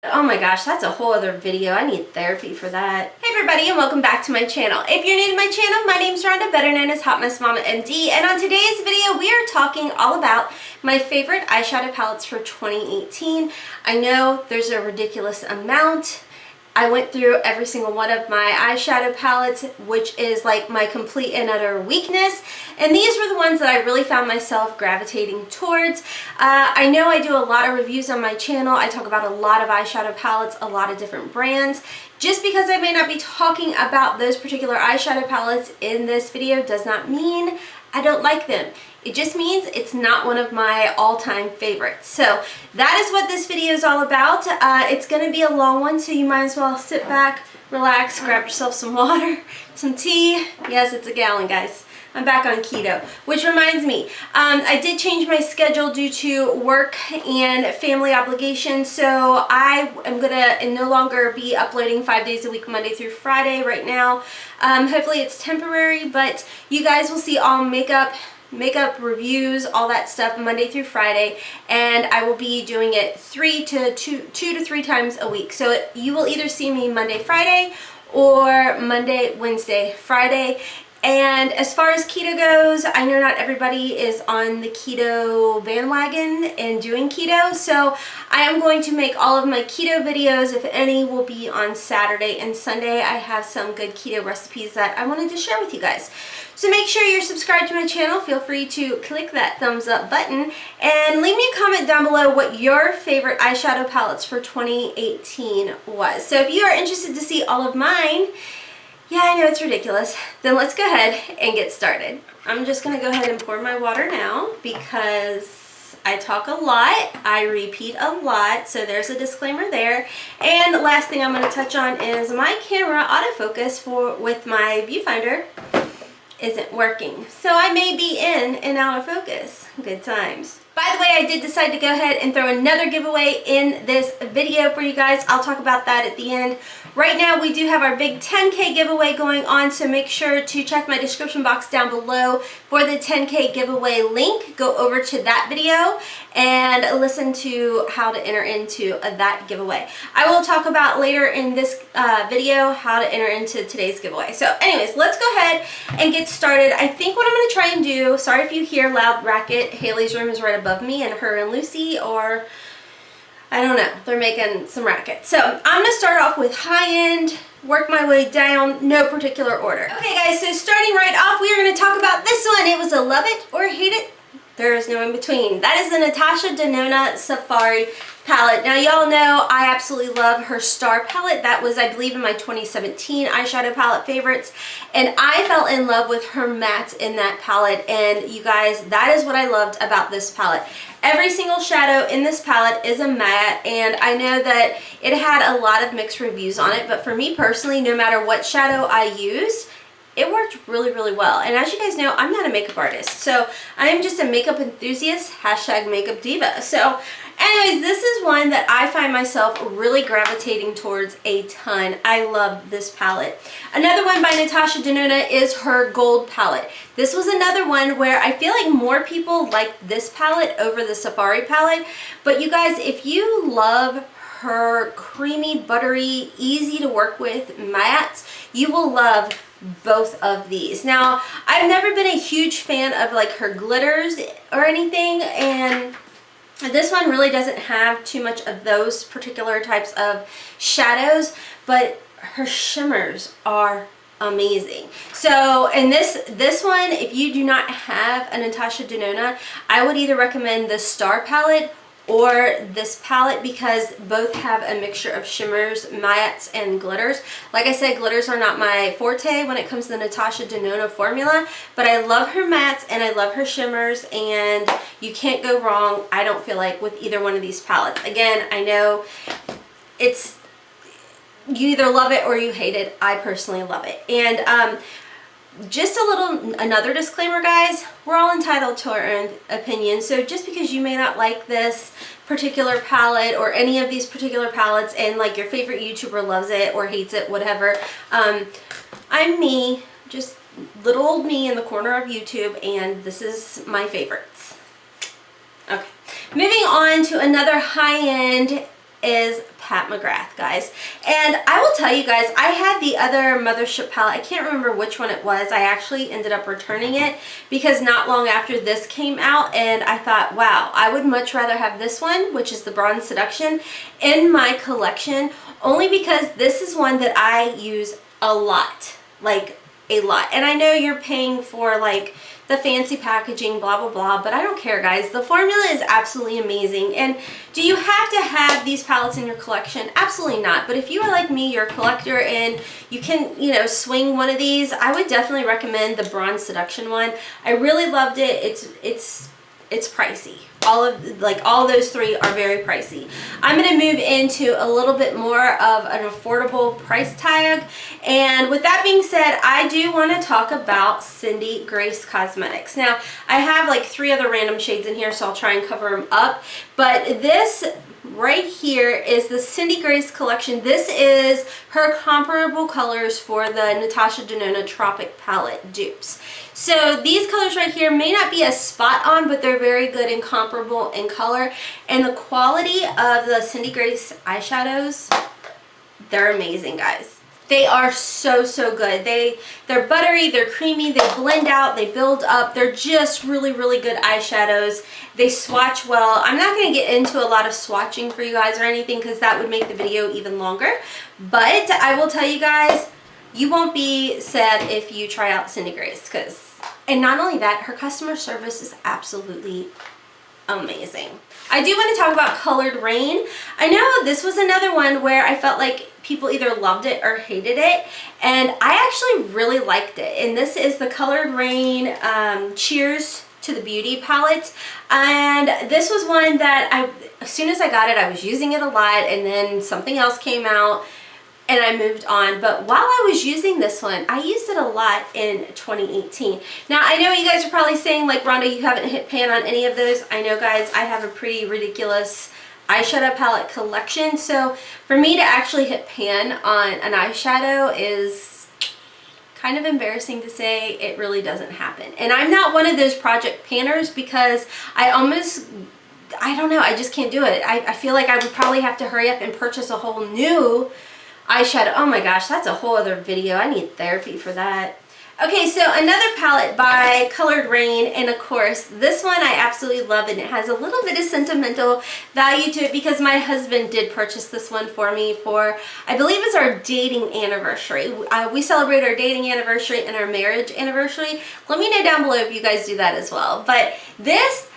Oh my gosh, that's a whole other video. I need therapy for that. Hey everybody, and welcome back to my channel. If you're new to my channel, my name's Rhonda, better known as Hotmess Mama MD, and on today's video we are talking all about my favorite eyeshadow palettes for 2018. I know there's a ridiculous amount. I went through every single one of my eyeshadow palettes, which is like my complete and utter weakness. And these were the ones that I really found myself gravitating towards. I know I do a lot of reviews on my channel. I talk about a lot of eyeshadow palettes, a lot of different brands. Just because I may not be talking about those particular eyeshadow palettes in this video does not mean I don't like them. It just means it's not one of my all-time favorites. So that is what this video is all about. It's going to be a long one, so you might as well sit back, relax, grab yourself some water, some tea. Yes, it's a gallon, guys. I'm back on keto, which reminds me, I did change my schedule due to work and family obligations, so I am going to no longer be uploading 5 days a week, Monday through Friday right now. Hopefully it's temporary, but you guys will see all makeup reviews, all that stuff Monday through Friday, and I will be doing it two to three times a week. So you will either see me Monday, Friday, or Monday, Wednesday, Friday. And as far as keto goes, I know not everybody is on the keto bandwagon and doing keto, so I am going to make all of my keto videos, if any, will be on Saturday and Sunday. I have some good keto recipes that I wanted to share with you guys. So make sure you're subscribed to my channel. Feel free to click that thumbs up button and leave me a comment down below what your favorite eyeshadow palettes for 2018 was. So if you are interested to see all of mine, yeah, I know it's ridiculous, then let's go ahead and get started. I'm just going to go ahead and pour my water now because I talk a lot, I repeat a lot, so there's a disclaimer there. And the last thing I'm going to touch on is my camera autofocus with my viewfinder isn't working. So I may be in and out of focus. Good times. By the way, I did decide to go ahead and throw another giveaway in this video for you guys. I'll talk about that at the end. Right now, we do have our big 10K giveaway going on, so make sure to check my description box down below for the 10K giveaway link. Go over to that video and listen to how to enter into that giveaway. I will talk about later in this video how to enter into today's giveaway. So anyways, let's go ahead and get started. I think what I'm going to try and do, sorry if you hear loud racket, Haley's room is right above me, and her and Lucy, or I don't know, they're making some racket. So I'm going to start off with high-end, work my way down, no particular order. Okay guys, so starting right off, we are going to talk about this one. It was a love it or hate it. There is no in between. That is the Natasha Denona Safari palette. Now y'all know I absolutely love her Star palette. That was, I believe, in my 2017 eyeshadow palette favorites. And I fell in love with her mattes in that palette. And you guys, that is what I loved about this palette. Every single shadow in this palette is a matte, and I know that it had a lot of mixed reviews on it, but for me personally, no matter what shadow I used, it worked really, really well. And as you guys know, I'm not a makeup artist, so I am just a makeup enthusiast, hashtag makeup diva. So anyways, this is one that I find myself really gravitating towards a ton. I love this palette. Another one by Natasha Denona is her gold palette. This was another one where I feel like more people like this palette over the Safari palette. But you guys, if you love her creamy, buttery, easy to work with mattes, you will love both of these. Now, I've never been a huge fan of like her glitters or anything, and this one really doesn't have too much of those particular types of shadows, but her shimmers are amazing. So, and this one, if you do not have a Natasha Denona, I would either recommend the Star palette or this palette because both have a mixture of shimmers, mattes, and glitters. Like I said, glitters are not my forte when it comes to the Natasha Denona formula, but I love her mattes and I love her shimmers, and you can't go wrong, I don't feel like, with either one of these palettes. Again, I know it's, you either love it or you hate it. I personally love it. And just another disclaimer, guys, we're all entitled to our own opinion. So just because you may not like this particular palette or any of these particular palettes and like your favorite YouTuber loves it or hates it, whatever, I'm me, just little old me in the corner of YouTube, and this is my favorites. Okay, moving on to another high-end is Pat McGrath, guys. And I will tell you guys, I had the other Mothership palette. I can't remember which one it was. I actually ended up returning it because not long after this came out, and I thought, wow, I would much rather have this one, which is the Bronze Seduction, in my collection, only because this is one that I use a lot, like a lot. And I know you're paying for like the fancy packaging, blah, blah, blah, but I don't care, guys. The formula is absolutely amazing. And do you have to have these palettes in your collection? Absolutely not. But if you are like me, you're a collector and you can, you know, swing one of these, I would definitely recommend the Bronze Seduction one. I really loved it. It's pricey. All those three are very pricey. I'm going to move into a little bit more of an affordable price tag. And with that being said, I do want to talk about Cindy Grace Cosmetics. Now, I have like 3 other random shades in here, so I'll try and cover them up. But this right here is the Cindy Grace collection. This is her comparable colors for the Natasha Denona Tropic palette dupes. So these colors right here may not be as spot on, but they're very good and comparable in color. And the quality of the Cindy Grace eyeshadows, they're amazing, guys. They are so, so good. They're buttery, they're creamy, they blend out, they build up. They're just really, really good eyeshadows. They swatch well. I'm not going to get into a lot of swatching for you guys or anything because that would make the video even longer. But I will tell you guys, you won't be sad if you try out Cindy Grace, and not only that, her customer service is absolutely amazing. I do want to talk about Colored Rain. I know this was another one where I felt like people either loved it or hated it, and I actually really liked it. And this is the Colored Rain Cheers to the Beauty palette, and this was one that as soon as I got it, I was using it a lot, and then something else came out and I moved on. But while I was using this one, I used it a lot in 2018. Now, I know you guys are probably saying, like, Rhonda, you haven't hit pan on any of those. I know, guys, I have a pretty ridiculous eyeshadow palette collection. So for me to actually hit pan on an eyeshadow is kind of embarrassing to say. It really doesn't happen. And I'm not one of those project panners because I don't know, I just can't do it. I feel like I would probably have to hurry up and purchase a whole new eyeshadow. Oh my gosh, that's a whole other video. I need therapy for that. Okay, so another palette by Colored Rain, and of course, this one I absolutely love, and it has a little bit of sentimental value to it because my husband did purchase this one for me for, I believe it's our dating anniversary. We celebrate our dating anniversary and our marriage anniversary. Let me know down below if you guys do that as well. But this,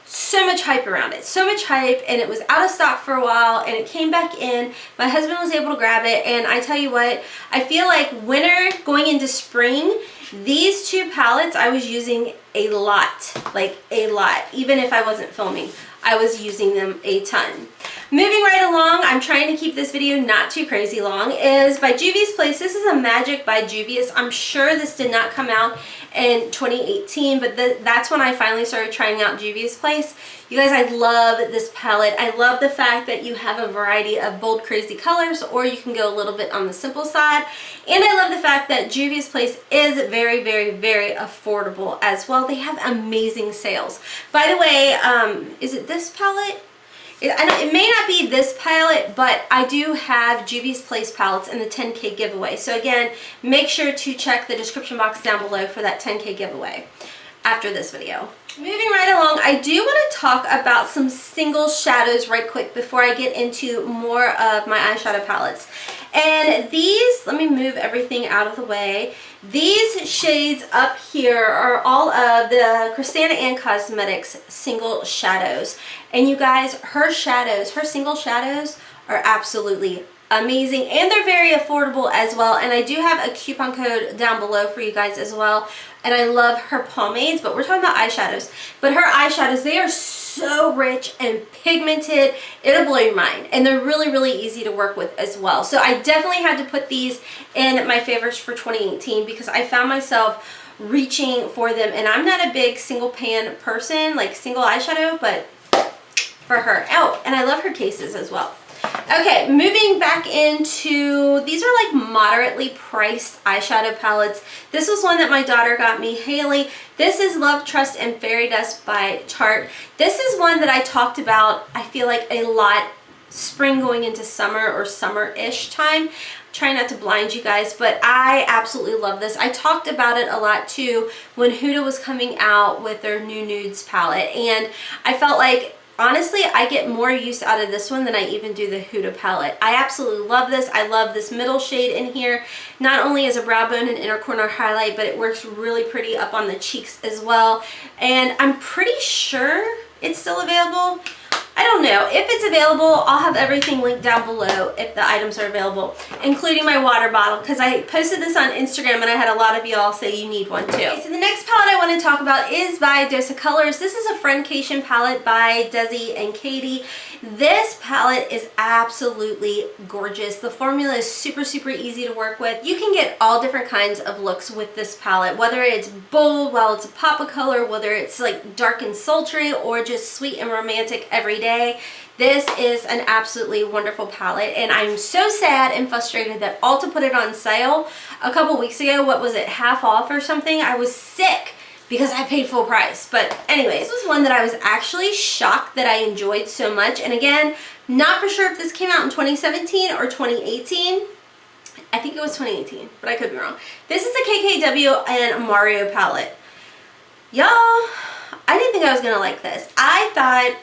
so much hype around it, so much hype, and it was out of stock for a while, and it came back in. My husband was able to grab it, and I tell you what, I feel like winter going into spring, these 2 palettes I was using a lot, like a lot. Even if I wasn't filming, I was using them a ton. Moving right along, I'm trying to keep this video not too crazy long, is by Juvia's Place. This is a Magic by Juvia's. I'm sure this did not come out in 2018, but that's when I finally started trying out Juvia's Place. You guys, I love this palette. I love the fact that you have a variety of bold, crazy colors, or you can go a little bit on the simple side. And I love the fact that Juvia's Place is very, very, very affordable as well. They have amazing sales. By the way, is it this palette? It may not be this palette, but I do have Juvia's Place palettes in the 10K giveaway. So again, make sure to check the description box down below for that 10K giveaway after this video. Moving right along, I do want to talk about some single shadows right quick before I get into more of my eyeshadow palettes. And these, let me move everything out of the way. These shades up here are all of the Christina Ann Cosmetics single shadows. And you guys, her shadows, her single shadows are absolutely amazing, and they're very affordable as well. And I do have a coupon code down below for you guys as well. And I love her pomades, but we're talking about eyeshadows. But her eyeshadows, they are so rich and pigmented, it'll blow your mind. And they're really, really easy to work with as well. So I definitely had to put these in my favorites for 2018 because I found myself reaching for them. And I'm not a big single pan person, like single eyeshadow, but for her. Oh, and I love her cases as well. Okay, moving back into, these are like moderately priced eyeshadow palettes. This was one that my daughter got me, Haley. This is Love, Trust, and Fairy Dust by Tarte. This is one that I talked about, I feel like, a lot spring going into summer or summer-ish time. Try not to blind you guys, but I absolutely love this. I talked about it a lot too when Huda was coming out with their new nudes palette, and I felt like, honestly, I get more use out of this one than I even do the Huda palette. I absolutely love this. I love this middle shade in here. Not only as a brow bone and inner corner highlight, but it works really pretty up on the cheeks as well. And I'm pretty sure it's still available. I don't know. If it's available, I'll have everything linked down below if the items are available, including my water bottle, because I posted this on Instagram and I had a lot of y'all say you need one too. Okay, so the next palette I want to talk about is by CColor. This is a Friendcation palette by Desi and Katie. This palette is absolutely gorgeous. The formula is super, super easy to work with. You can get all different kinds of looks with this palette, whether it's bold, while it's a pop of color, whether it's like dark and sultry, or just sweet and romantic every day. This is an absolutely wonderful palette, and I'm so sad and frustrated that Ulta put it on sale a couple weeks ago. What was it, half off or something? I was sick because I paid full price. But anyways, this was one that I was actually shocked that I enjoyed so much. And again, not for sure if this came out in 2017 or 2018. I think it was 2018, but I could be wrong. This is the KKW and Mario palette. Y'all, I didn't think I was gonna like this. I thought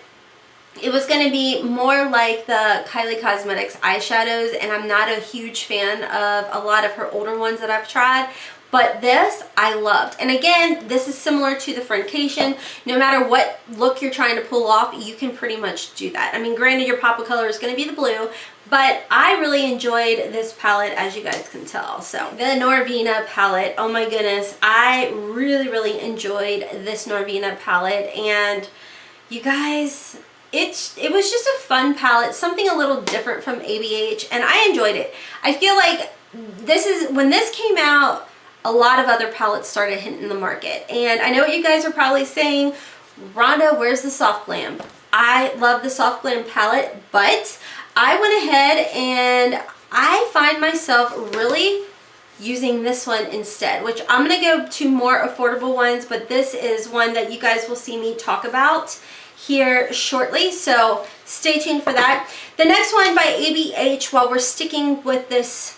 it was going to be more like the Kylie Cosmetics eyeshadows, and I'm not a huge fan of a lot of her older ones that I've tried, but this I loved. And again, this is similar to the Friendcation. No matter what look you're trying to pull off, you can pretty much do that. I mean, granted, your pop of color is going to be the blue, but I really enjoyed this palette, as you guys can tell. So the Norvina palette, oh my goodness, I really, really enjoyed this Norvina palette, and you guys, it was just a fun palette, something a little different from ABH, and I enjoyed it. I feel like when this came out, a lot of other palettes started hitting the market, and I know what you guys are probably saying, Rhonda, where's the Soft Glam? I love the Soft Glam palette, but I went ahead and I find myself really using this one instead, which I'm going to go to more affordable ones, but this is one that you guys will see me talk about here shortly, so stay tuned for that. The next one by ABH, while we're sticking with this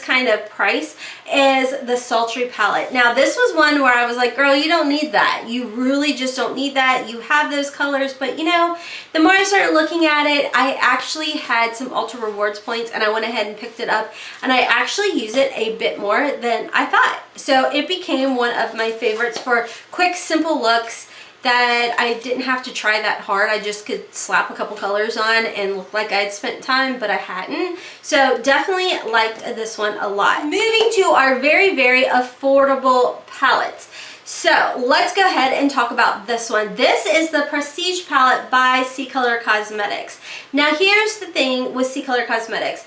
kind of price, is the Sultry palette. Now this was one where I was like, girl, you don't need that. You really just don't need that. You have those colors, but you know, the more I started looking at it, I actually had some Ulta Rewards points, and I went ahead and picked it up, and I actually use it a bit more than I thought. So it became one of my favorites for quick, simple looks that I didn't have to try that hard. I just could slap a couple colors on and look like I'd spent time, but I hadn't. So definitely liked this one a lot. Moving to our very, very affordable palettes. So let's go ahead and talk about this one. This is the Prestige palette by CColor Cosmetics. Now here's the thing with CColor Cosmetics.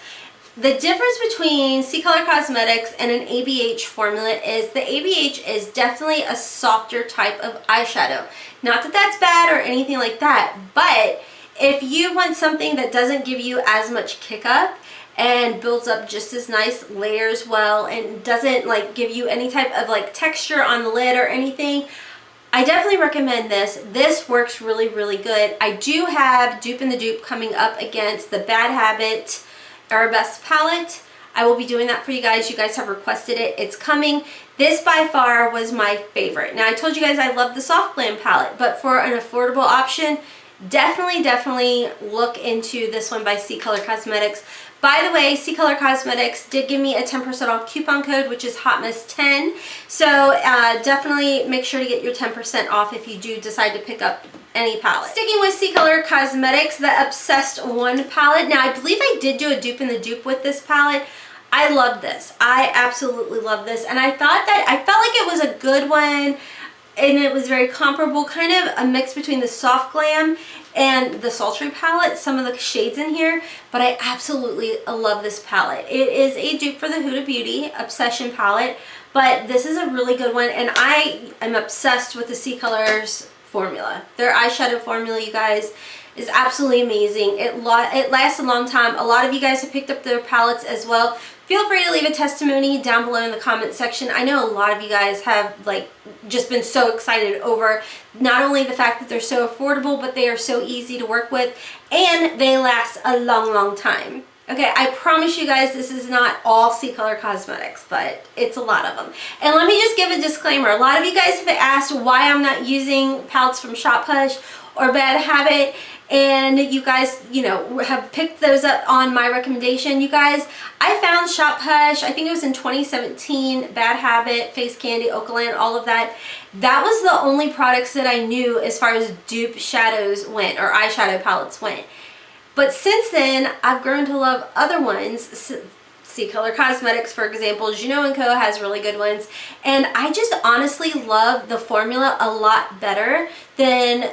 The difference between CColor Cosmetics and an ABH formula is the ABH is definitely a softer type of eyeshadow. Not that that's bad or anything like that, but if you want something that doesn't give you as much kick up and builds up just as nice layers well and doesn't like give you any type of like texture on the lid or anything, I definitely recommend this. This works really, really good. I do have Dupe and the Dupe coming up against the Bad Habit Ebates palette. I will be doing that for you guys. You guys have requested it. It's coming. This by far was my favorite. Now I told you guys I love the Soft Glam palette, but for an affordable option, definitely look into this one by CColor Cosmetics. By the way, CColor Cosmetics did give me a 10% off coupon code, which is Hotmess10. So definitely make sure to get your 10% off if you do decide to pick up any palette. Sticking with CColor Cosmetics, the Obsessed 1 palette. Now I believe I did do a Dupe and the Dupe with this palette. I love this. I absolutely love this, and I felt like it was a good one, and it was very comparable, kind of a mix between the Soft Glam and the Sultry palette, some of the shades in here, but I absolutely love this palette. It is a dupe for the Huda Beauty Obsession palette, but this is a really good one, and I am obsessed with the CColor's formula. Their eyeshadow formula, you guys, is absolutely amazing. It lasts a long time. A lot of you guys have picked up their palettes as well. Feel free to leave a testimony down below in the comment section. I know a lot of you guys have like just been so excited over not only the fact that they're so affordable, but they are so easy to work with and they last a long time. Okay, I promise you guys this is not all CColor cosmetics, but it's a lot of them. And let me just give a disclaimer. A lot of you guys have asked why I'm not using palettes from Shop Hush or Bad Habit, and you guys, you know, have picked those up on my recommendation. You guys, I found Shop Hush, I think it was in 2017, Bad Habit, Face Candy, Okaland, all of that. That was the only products that I knew as far as dupe shadows went, or eyeshadow palettes went. But since then, I've grown to love other ones. CColor Cosmetics, for example, Juno & Co. has really good ones. And I just honestly love the formula a lot better than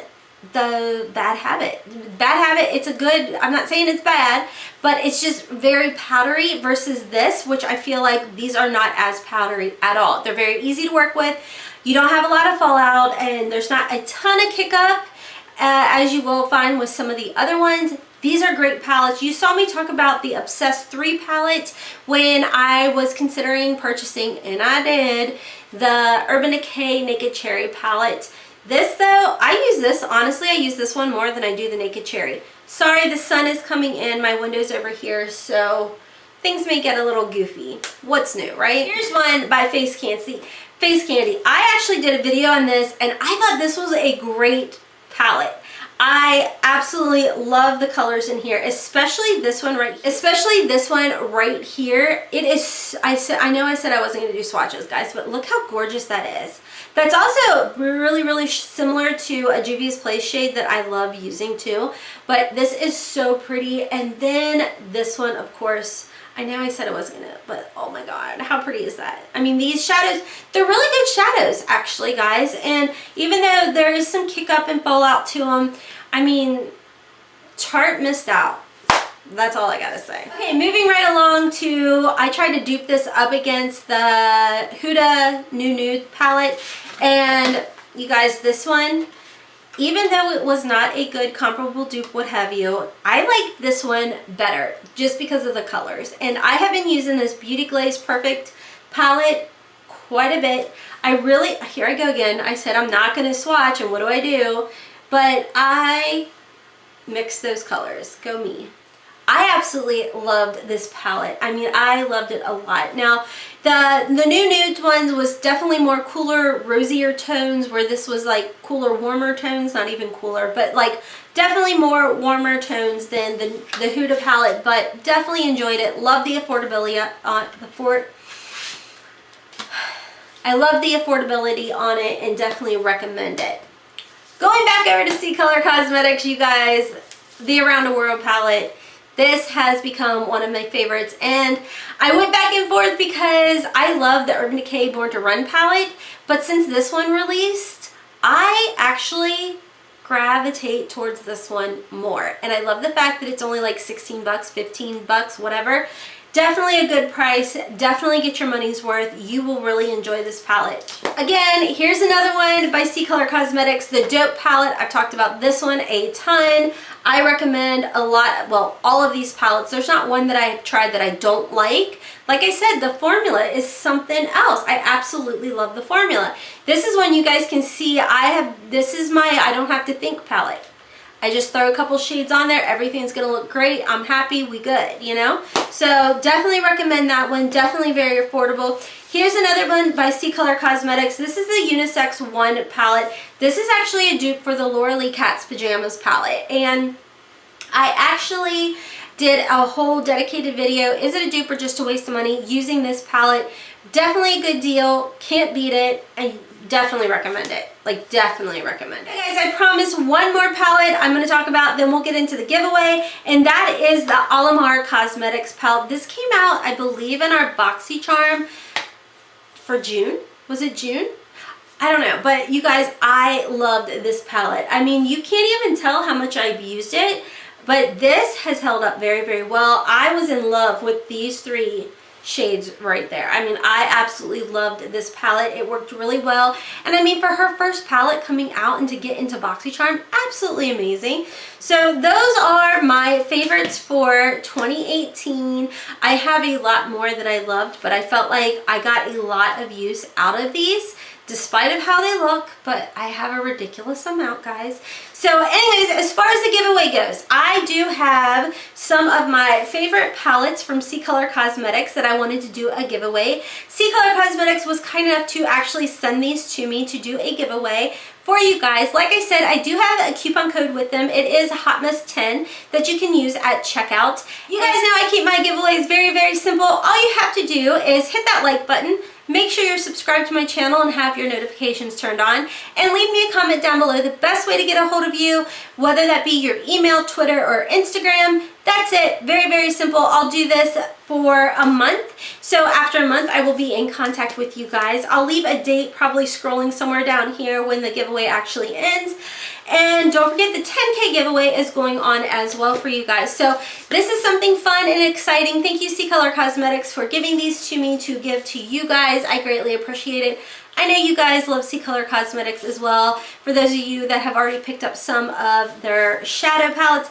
the Bad Habit. Bad Habit, it's a good, I'm not saying it's bad, but it's just very powdery versus this, which I feel like these are not as powdery at all. They're very easy to work with. You don't have a lot of fallout, and there's not a ton of kick up as you will find with some of the other ones. These are great palettes. You saw me talk about the Obsessed 3 palette when I was considering purchasing, and I did, the Urban Decay Naked Cherry palette. This though, I use this, honestly, I use this one more than I do the Naked Cherry. Sorry, the sun is coming in, my window's over here, so things may get a little goofy. What's new, right? Here's one by Face Candy. I actually did a video on this, and I thought this was a great palette. I absolutely love the colors in here, especially this one right here. It is, I know I said I wasn't going to do swatches, guys, but look how gorgeous that is. That's also really similar to a Juvia's Place shade that I love using too, but this is so pretty. And then this one, of course, I know I said I wasn't gonna, but oh my god, how pretty is that? I mean, these shadows, they're really good shadows actually, guys, and even though there is some kick up and fallout to them, I mean, Tarte missed out. That's all I gotta say. Okay, moving right along to, I tried to dupe this up against the Huda New Nude palette, and you guys, this one, even though it was not a good comparable dupe, what have you, I like this one better just because of the colors. And I have been using this Beauty Glaze Perfect palette quite a bit. I really, here I go again, I said I'm not going to swatch, and what do? But I mix those colors. Go me. I absolutely loved this palette. I mean, I loved it a lot. Now, the New Nude ones was definitely more cooler, rosier tones, where this was like cooler, warmer tones, not even cooler, but like definitely more warmer tones than the Huda palette, but definitely enjoyed it. Love the affordability on I love the affordability on it and definitely recommend it. Going back over to CColor Cosmetics, you guys, the Around the World palette. This has become one of my favorites, and I went back and forth because I love the Urban Decay Born to Run palette, but since this one released, I actually gravitate towards this one more. And I love the fact that it's only like 16 bucks, 15 bucks, whatever. Definitely a good price. Definitely get your money's worth. You will really enjoy this palette. Again, here's another one by CColor Cosmetics, the Dupe palette. I've talked about this one a ton. I recommend a lot, well, all of these palettes. There's not one that I've tried that I don't like. Like I said, the formula is something else. I absolutely love the formula. This is one you guys can see. This is my I don't have to think palette. I just throw a couple shades on there. Everything's going to look great. I'm happy. We good, you know? So definitely recommend that one. Definitely very affordable. Here's another one by CColor Cosmetics. This is the Unisex 1 palette. This is actually a dupe for the Laura Lee Cat's Pajamas palette. And I actually did a whole dedicated video, is it a dupe or just a waste of money, using this palette. Definitely a good deal. Can't beat it. And definitely recommend it. Like, definitely recommend it. Hey guys, I promise one more palette I'm going to talk about, then we'll get into the giveaway, and that is the Alamar Cosmetics palette. This came out, I believe, in our Boxycharm for June. Was it June? I don't know, but you guys, I loved this palette. I mean, you can't even tell how much I've used it, but this has held up very well. I was in love with these three shades right there. I mean, I absolutely loved this palette. It worked really well. And I mean, for her first palette coming out and to get into Boxycharm, absolutely amazing. So those are my favorites for 2018. I have a lot more that I loved, but I felt like I got a lot of use out of these, despite of how they look, but I have a ridiculous amount, guys. So anyways, as far as the giveaway goes, I do have some of my favorite palettes from CColor Cosmetics that I wanted to do a giveaway. CColor Cosmetics was kind enough to actually send these to me to do a giveaway for you guys. Like I said, I do have a coupon code with them. It is Hotmess10 that you can use at checkout. You guys know I keep my giveaways very, very simple. All you have to do is hit that like button, make sure you're subscribed to my channel and have your notifications turned on, and leave me a comment down below the best way to get a hold of you, whether that be your email, Twitter, or Instagram. That's it. Very, very simple. I'll do this for a month. So after a month, I will be in contact with you guys. I'll leave a date probably scrolling somewhere down here when the giveaway actually ends. And don't forget the 10K giveaway is going on as well for you guys. So this is something fun and exciting. Thank you, CColor Cosmetics, for giving these to me to give to you guys. I greatly appreciate it. I know you guys love CColor Cosmetics as well. For those of you that have already picked up some of their shadow palettes,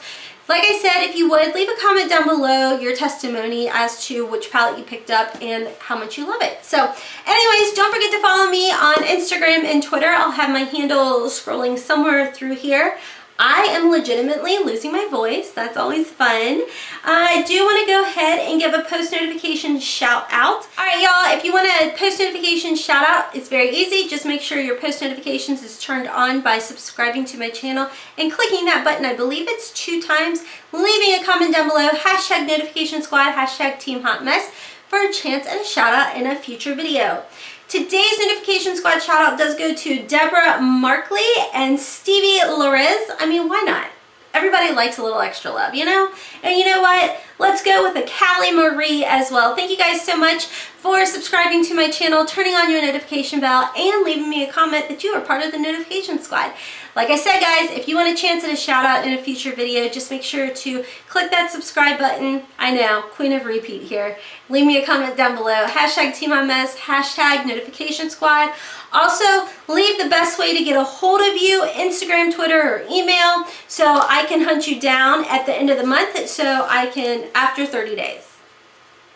like I said, if you would, leave a comment down below your testimony as to which palette you picked up and how much you love it. So anyways, don't forget to follow me on Instagram and Twitter. I'll have my handle scrolling somewhere through here. I am legitimately losing my voice. That's always fun. I do want to go ahead and give a post notification shout out. All right, y'all, if you want a post notification shout out, it's very easy. Just make sure your post notifications is turned on by subscribing to my channel and clicking that button. I believe it's 2 times. Leaving a comment down below, hashtag notification squad, hashtag team Hotmess, for a chance at a shout out in a future video. Today's notification squad shout out does go to Deborah Markley and Stevie Lorez. I mean, why not? Everybody likes a little extra love, you know? And you know what? Let's go with a Callie Marie as well. Thank you guys so much for subscribing to my channel, turning on your notification bell, and leaving me a comment that you are part of the notification squad. Like I said, guys, if you want a chance at a shout out in a future video, just make sure to click that subscribe button. I know, queen of repeat here. Leave me a comment down below. Hashtag Team Hotmess, hashtag notification squad. Also, leave the best way to get a hold of you, Instagram, Twitter, or email, so I can hunt you down at the end of the month, so I can, after 30 days.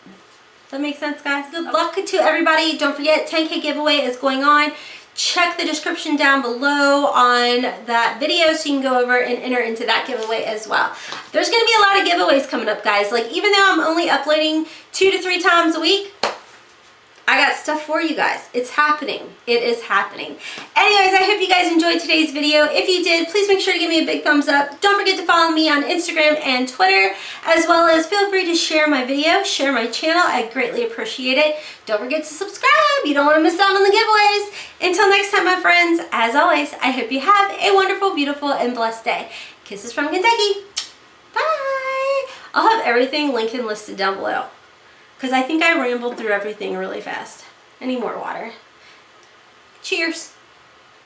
Does that make sense, guys? Good luck to everybody. Don't forget, 10K giveaway is going on. Check the description down below on that video so you can go over and enter into that giveaway as well. There's going to be a lot of giveaways coming up, guys. Like, even though I'm only uploading 2 to 3 times a week, I got stuff for you guys. It's happening. It is happening. Anyways, I hope you guys enjoyed today's video. If you did, please make sure to give me a big thumbs up. Don't forget to follow me on Instagram and Twitter, as well as feel free to share my video, share my channel. I greatly appreciate it. Don't forget to subscribe. You don't want to miss out on the giveaways. Until next time, my friends, as always, I hope you have a wonderful, beautiful, and blessed day. Kisses from Kentucky. Bye. I'll have everything linked and listed down below, because I think I rambled through everything really fast. I need more water. Cheers.